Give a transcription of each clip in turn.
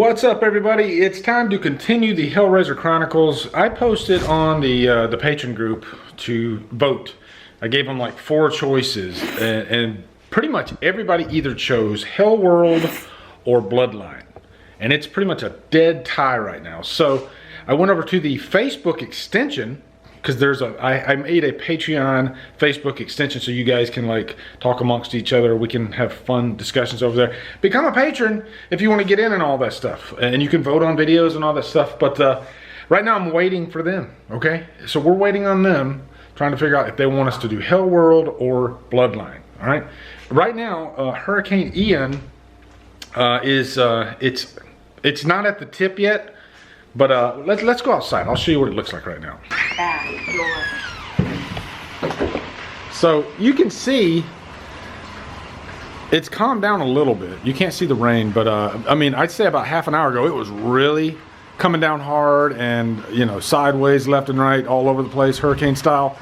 What's up, everybody? It's time to continue the HELLRAISER Chronicles. I posted on the patron group to vote. I gave them like 4 choices, and pretty much everybody either chose Hellworld or Bloodline, and it's pretty much a dead tie right now. So I went over to the Facebook extension, because I made a Patreon Facebook extension so you guys can like talk amongst each other. We can have fun discussions over there. Become a patron if you want to get in and all that stuff, and you can vote on videos and all that stuff. But right now I'm waiting for them. Okay, so we're waiting on them, trying to figure out if they want us to do Hellworld or Bloodline. All right, right now Hurricane Ian is it's not at the tip yet. But let's go outside. I'll show you what it looks like right now. So you can see it's calmed down a little bit. You can't see the rain, but I mean, I'd say about half an hour ago it was really coming down hard, and you know, sideways, left and right, all over the place, hurricane style.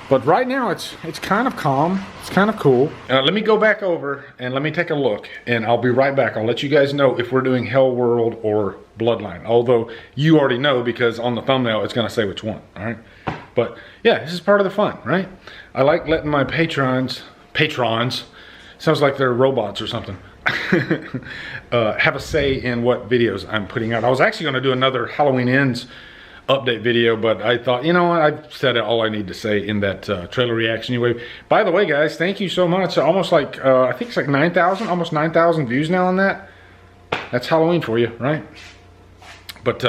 But right now it's kind of calm. It's kind of cool. Let me go back over and let me take a look, and I'll be right back. I'll let you guys know if we're doing Hellworld or Bloodline. Although you already know, because on the thumbnail it's gonna say which one. All right. But yeah, this is part of the fun, right? I like letting my patrons, sounds like they're robots or something, have a say in what videos I'm putting out. I was actually gonna do another Halloween Ends update video, but I thought, you know what, I've said all I need to say in that trailer reaction anyway. By the way, guys, thank you so much. Almost like I think it's like 9,000, almost 9,000 views now on that. That's Halloween for you, right? But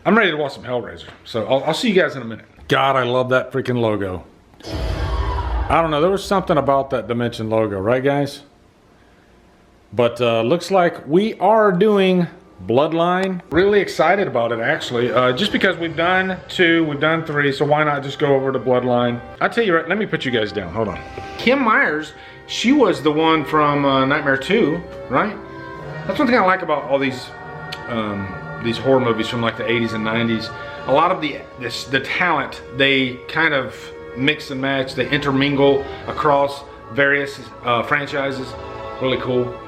I'm ready to watch some Hellraiser, so I'll see you guys in a minute. God, I love that freaking logo. I don't know, there was something about that Dimension logo, right guys? But looks like we are doing Bloodline. Really excited about it, actually. Just because we've done 2, we've done 3, so why not just go over to Bloodline? I'll tell you right, let me put you guys down, hold on. Kim Myers, she was the one from Nightmare 2, right? That's one thing I like about all these horror movies from like the 80s and 90s. A lot of the talent, they kind of mix and match, they intermingle across various franchises. Really cool.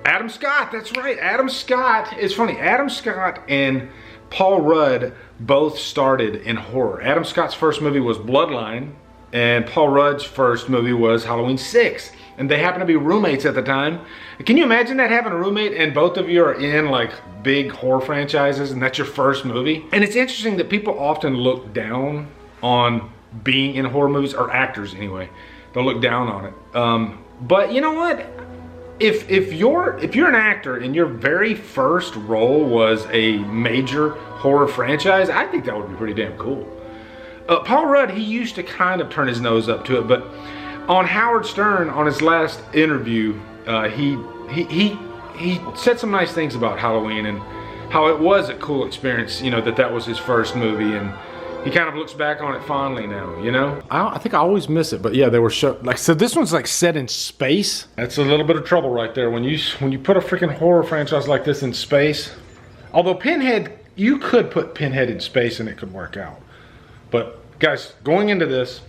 Adam Scott, that's right, Adam Scott. It's funny, Adam Scott and Paul Rudd both started in horror. Adam Scott's first movie was Bloodline, and Paul Rudd's first movie was Halloween 6. And they happened to be roommates at the time. Can you imagine that, having a roommate and both of you are in like big horror franchises and that's your first movie? And it's interesting that people often look down on being in horror movies, or actors anyway. They'll look down on it. But you know what? If you're an actor and your very first role was a major horror franchise, I think that would be pretty damn cool. Paul Rudd, he used to kind of turn his nose up to it, but on Howard Stern, on his last interview, he said some nice things about Halloween and how it was a cool experience, you know, that was his first movie, and he kind of looks back on it fondly now, you know? I think I always miss it, but yeah, they were like, so this one's like set in space. That's a little bit of trouble right there when you put a freaking horror franchise like this in space. Although Pinhead, you could put Pinhead in space and it could work out. But guys, going into this,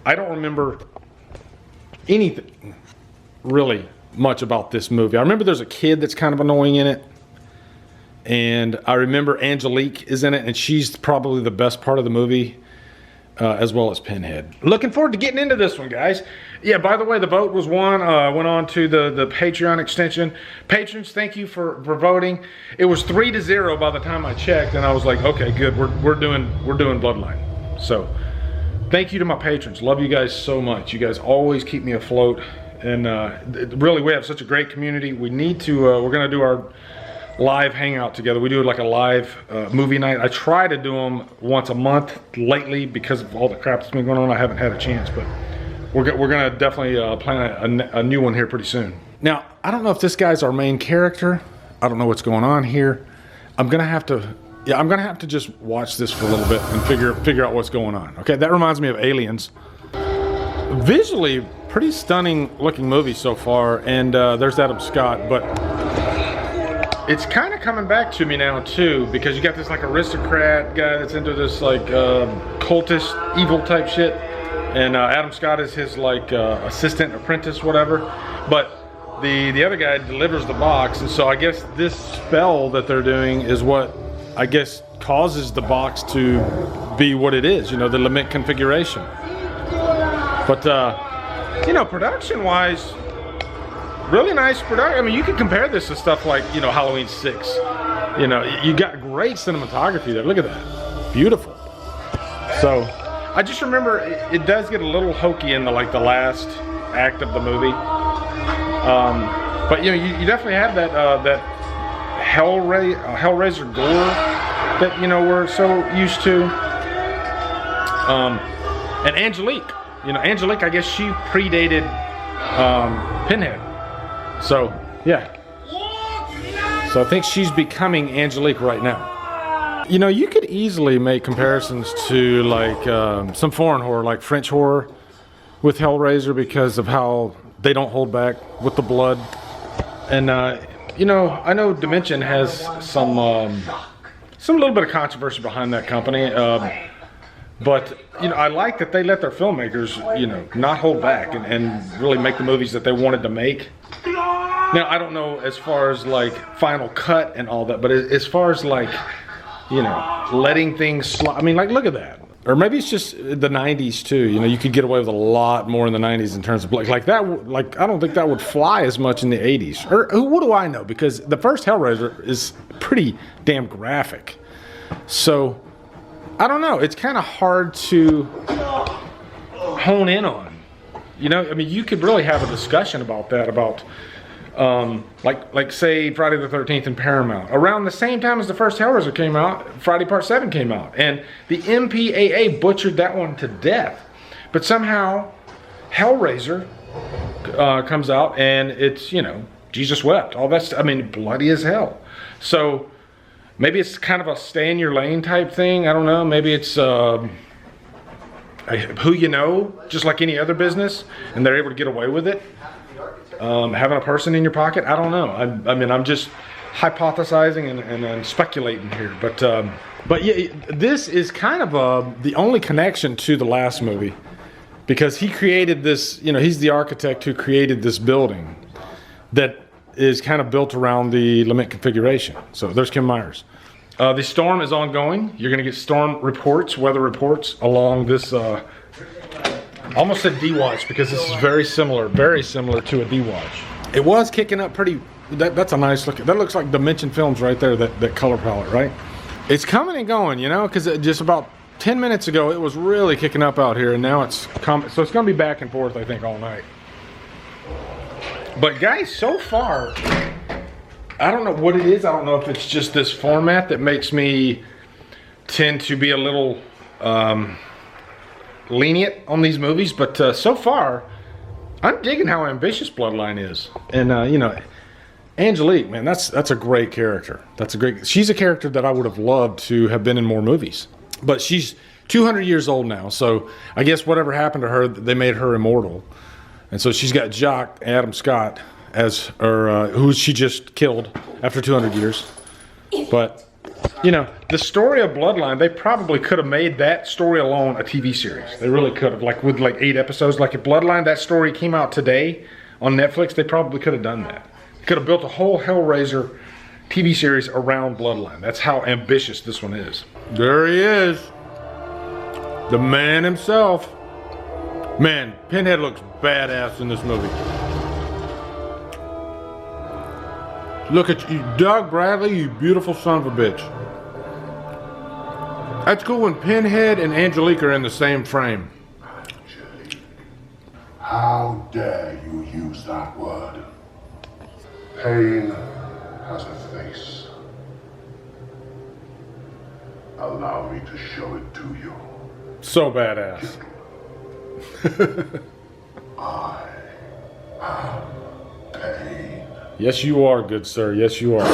I don't remember anything really much about this movie. I remember there's a kid that's kind of annoying in it. And I remember Angelique is in it, and she's probably the best part of the movie, as well as Pinhead. Looking forward to getting into this one, guys. Yeah, by the way, the vote was won. Went on to the Patreon extension. Patrons, thank you for voting. It was 3-0 by the time I checked, and I was like, okay, good. We're doing Bloodline. So thank you to my patrons. Love you guys so much. You guys always keep me afloat, and really, we have such a great community. We need to. We're gonna do our live hangout together. We do like a live movie night. I try to do them once a month. Lately, because of all the crap that's been going on, I haven't had a chance, but we're gonna definitely plan a new one here pretty soon. Now, I don't know if this guy's our main character. I don't know what's going on here. I'm gonna have to just watch this for a little bit and figure out what's going on. Okay, that reminds me of Aliens. Visually, pretty stunning looking movie so far, and there's Adam Scott, but it's kind of coming back to me now too, because you got this like aristocrat guy that's into this like cultist evil type shit, and Adam Scott is his like assistant, apprentice, whatever. But the other guy delivers the box, and so I guess this spell that they're doing is what I guess causes the box to be what it is, you know, the lament configuration. But you know, production-wise, really nice production. I mean, you could compare this to stuff like, you know, Halloween 6. You know, you got great cinematography there. Look at that, beautiful. So I just remember it does get a little hokey in the last act of the movie. But you know, you definitely have that that Hellraiser gore that, you know, we're so used to. And Angelique, you know, Angelique, I guess she predated Pinhead. So yeah. So I think she's becoming Angelique right now. You know, you could easily make comparisons to like some foreign horror, like French horror with Hellraiser, because of how they don't hold back with the blood. And you know, I know Dimension has some little bit of controversy behind that company, but you know, I like that they let their filmmakers, you know, not hold back and really make the movies that they wanted to make. Now, I don't know as far as like final cut and all that, but as far as like, you know, letting things slide, I mean, like, look at that. Or maybe it's just the 90s too. You know, you could get away with a lot more in the 90s in terms of like that. Like, I don't think that would fly as much in the 80s. Or what do I know? Because the first Hellraiser is pretty damn graphic. So I don't know. It's kind of hard to hone in on. You know, I mean, you could really have a discussion about that. About like say Friday the 13th and Paramount. Around the same time as the first Hellraiser came out, Friday Part 7 came out. And the MPAA butchered that one to death. But somehow Hellraiser comes out and it's, you know, Jesus wept. All that's, I mean, bloody as hell. So maybe it's kind of a stay in your lane type thing. I don't know. Maybe it's who you know, just like any other business, and they're able to get away with it. Having a person in your pocket, I don't know. I mean, I'm just hypothesizing and speculating here. But yeah, this is kind of the only connection to the last movie, because he created this, you know, he's the architect who created this building that is kind of built around the lament configuration. So there's Kim Myers. The storm is ongoing. You're going to get storm reports, weather reports along this, I almost said D-Watch, because this is very similar to a D-Watch. It was kicking up pretty, that's a nice look. That looks like Dimension Films right there, that color palette, right? It's coming and going, you know, because just about 10 minutes ago, it was really kicking up out here, and now it's coming. So it's going to be back and forth, I think, all night. But guys, so far, I don't know what it is. I don't know if it's just this format that makes me tend to be a little lenient on these movies, but so far, I'm digging how ambitious Bloodline is. And you know, Angelique, man, that's a great character. She's a character that I would have loved to have been in more movies. But she's 200 years old now, so I guess whatever happened to her, they made her immortal. And so she's got Jock Adam Scott as her, who she just killed after 200 years. But you know, the story of Bloodline, they probably could have made that story alone a TV series. They really could have, like with like 8 episodes. Like if Bloodline, that story came out today on Netflix, they probably could have done that. They could have built a whole Hellraiser TV series around Bloodline. That's how ambitious this one is. There he is. The man himself. Man, Pinhead looks badass in this movie. Look at you, Doug Bradley, you beautiful son of a bitch. That's cool when Pinhead and Angelique are in the same frame. How dare you use that word? Pain has a face. Allow me to show it to you. So badass. I am pain. Yes, you are, good sir. Yes, you are.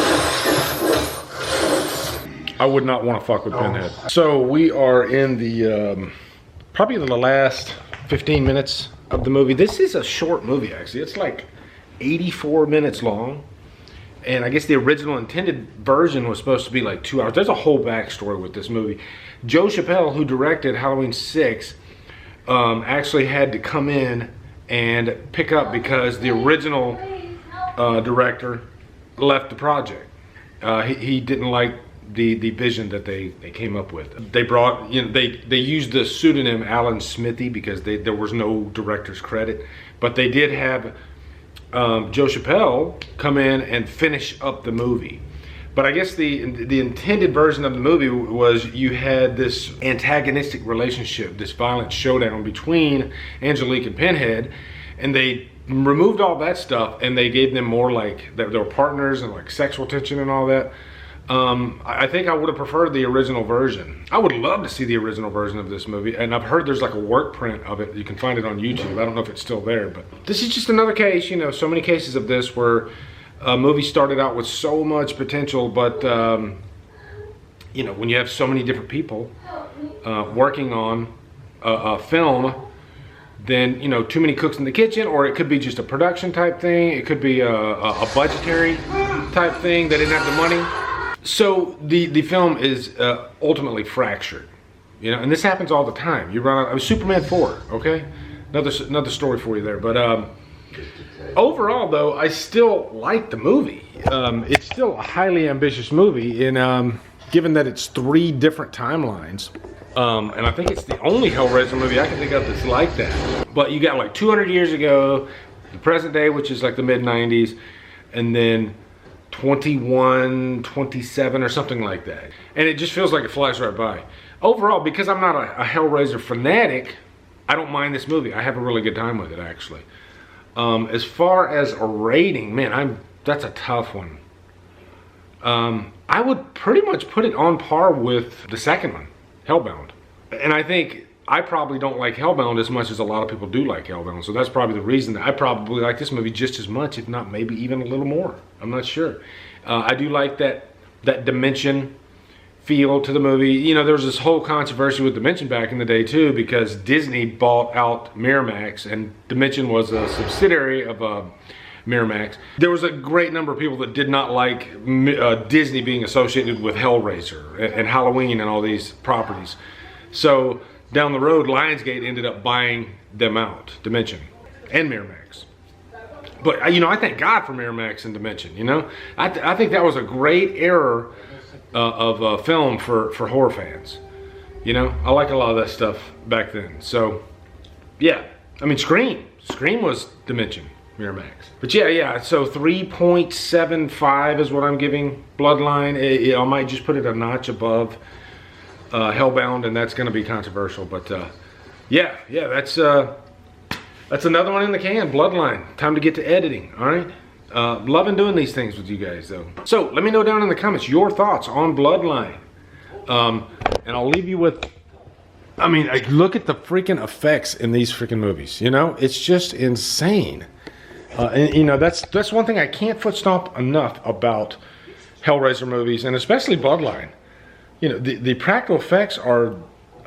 I would not want to fuck with Pinhead. So we are in the probably the last 15 minutes of the movie. This is a short movie, actually. It's like 84 minutes long. And I guess the original intended version was supposed to be like 2 hours. There's a whole backstory with this movie. Joe Chappelle, who directed Halloween 6, actually had to come in and pick up because the original director left the project. He didn't like the vision that they came up with. They brought, they used the pseudonym Alan Smithy because there was no director's credit, but they did have Joe Chappelle come in and finish up the movie. But I guess the intended version of the movie was you had this antagonistic relationship, this violent showdown between Angelique and Pinhead, and they removed all that stuff and they gave them more like they were partners and like sexual tension and all that. I think I would have preferred the original version. I would love to see the original version of this movie, and I've heard there's like a work print of it. You can find it on YouTube. I don't know if it's still there, but this is just another case, so many cases of this where a movie started out with so much potential, but when you have so many different people working on a film, then too many cooks in the kitchen, or it could be just a production type thing. It could be a budgetary type thing. They didn't have the money. So the film is ultimately fractured, and this happens all the time. You run out. Superman 4, okay, another story for you there. But overall, though, I still like the movie. It's still a highly ambitious movie, and given that it's 3 different timelines, and I think it's the only Hellraiser movie I can think of that's like that. But you got like 200 years ago, the present day, which is like the mid-90s, and then 21, 27 or something like that. And it just feels like it flies right by. Overall, because I'm not a Hellraiser fanatic, I don't mind this movie. I have a really good time with it, actually. As far as a rating, man, that's a tough one. I would pretty much put it on par with the second one, Hellbound. And I think I probably don't like Hellbound as much as a lot of people do like Hellbound. So that's probably the reason that I probably like this movie just as much, if not maybe even a little more. I'm not sure. I do like that Dimension feel to the movie. There was this whole controversy with Dimension back in the day too, because Disney bought out Miramax, and Dimension was a subsidiary of Miramax. There was a great number of people that did not like Disney being associated with Hellraiser and Halloween and all these properties. So down the road, Lionsgate ended up buying them out, Dimension and Miramax. But I thank God for Miramax and Dimension. I think that was a great era of film for horror fans. I like a lot of that stuff back then. So yeah, Scream was Dimension, Miramax. But yeah, so 3.75 is what I'm giving Bloodline. I might just put it a notch above Hellbound, and that's going to be controversial. But yeah, that's another one in the can, Bloodline. Time to get to editing, all right? Loving doing these things with you guys, though. So let me know down in the comments your thoughts on Bloodline. And I'll leave you with, look at the freaking effects in these freaking movies. It's just insane. And that's one thing I can't foot stomp enough about Hellraiser movies, and especially Bloodline. The practical effects are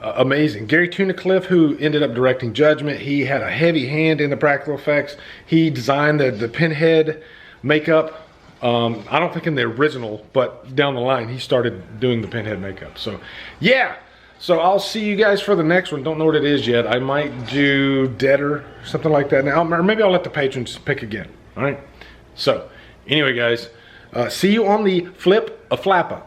amazing. Gary Tunnicliffe, who ended up directing Judgment, he had a heavy hand in the practical effects. He designed the Pinhead makeup. I don't think in the original, but down the line, he started doing the Pinhead makeup. So, yeah. So I'll see you guys for the next one. Don't know what it is yet. I might do Deader, something like that. Now, or maybe I'll let the patrons pick again. All right. So, anyway, guys, see you on the Flip a Flappa.